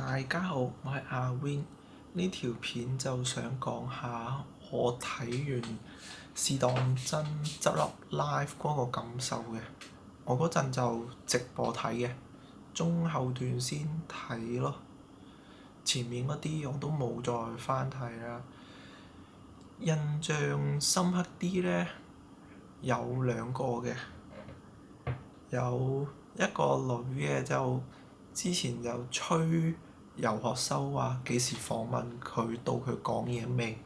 大家好，我係阿 Win。呢條片就想講下我睇完試當真執笠 live 嗰個感受嘅。我嗰陣就直播睇嘅，中後段先睇咯。前面嗰啲我都冇再翻睇啦。印象深刻啲呢，有兩個嘅，有一個女嘅就之前就吹游學修話幾時訪問佢，到佢講嘢未？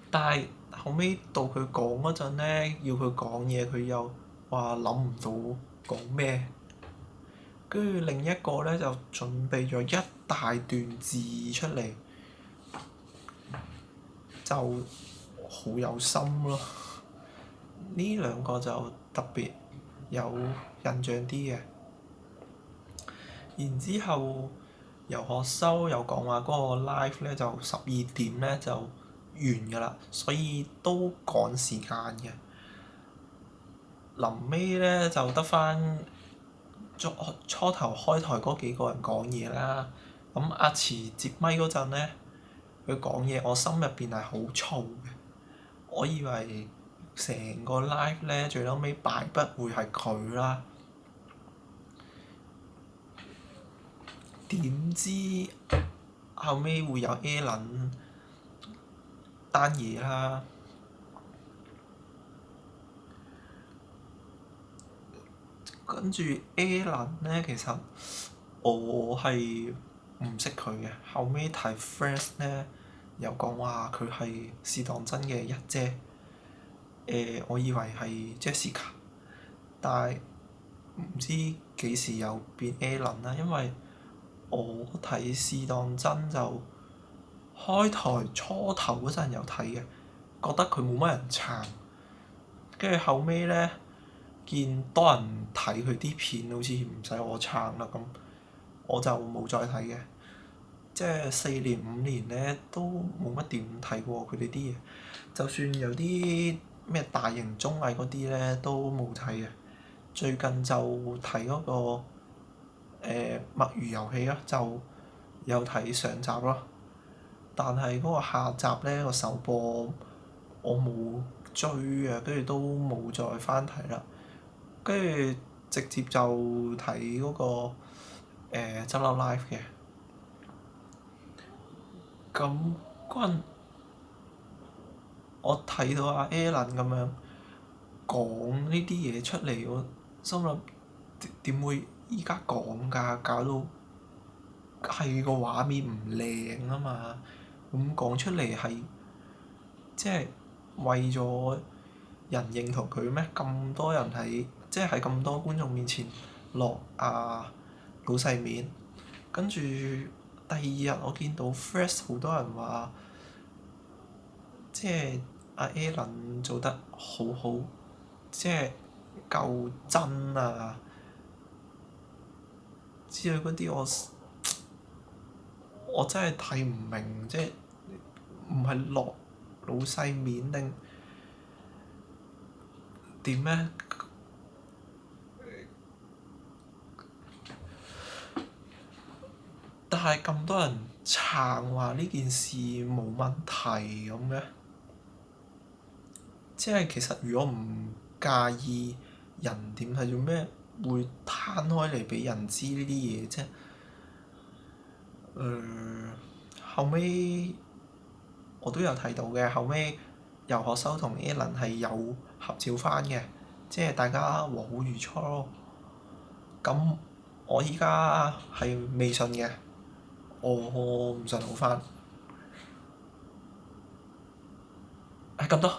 但係後尾到佢講嗰陣呢，要佢講嘢，佢又話諗唔到講咩。跟住另一個呢，就準備咗一大段字出嚟，就好有心咯。呢兩個就特別有印象啲嘅。然之後游學修又講話嗰個 live 咧就12點咧就完㗎啦，所以都趕時間嘅。臨尾咧就得翻初頭開台嗰幾個人講嘢啦。咁阿慈接咪嗰陣咧，佢講嘢我心入邊係好燥嘅。我以為成個 live 咧最撚尾敗筆會係佢啦。點知後尾會有 Alan 單嘢啦，跟住 Alan 咧，其實我係唔識佢嘅。後尾睇 Friends 咧，又講話佢係試當真嘅一姐。我以為係 Jessica，但係唔知幾時又變 Alan 啦，因為我睇試當真就開台初頭嗰陣有睇嘅，覺得佢冇乜人撐，跟住後尾咧見多人睇佢啲片，好似唔使我撐啦咁，我就冇再睇嘅。即係4年5年咧都冇乜點睇過佢哋啲嘢，就算有啲咩大型綜藝嗰啲咧都冇睇嘅。最近就睇嗰個墨魚遊戲咯，就有睇上集咯。但係嗰個下集咧個首播我冇追啊，跟住都冇再翻睇啦。跟住直接就睇嗰個執笠 live 嘅。咁嗰陣我睇到阿 Alan 咁樣講呢啲嘢出嚟，我心諗點會依家講㗎？搞到係個畫面唔靚啊嘛！咁講出嚟係即係為咗人認同佢咩？咁多人喺即係喺咁多觀眾面前落老細面，跟住第二日我見到 Fresh 好多人話，即係阿 Alan 做得好好，即係夠真啊之類嗰啲，我真係睇唔明，即係唔係落老細面定點咧？但係咁多人撐話呢件事冇問題咁嘅，即係其實如果唔介意人點睇，做咩會攤開嚟俾人知呢啲嘢啫？後尾我都有睇到嘅，後尾游學修同 Alan 係有合照翻嘅，即係大家和好如初咯。咁我依家係未信嘅，我唔信好翻。係咁多。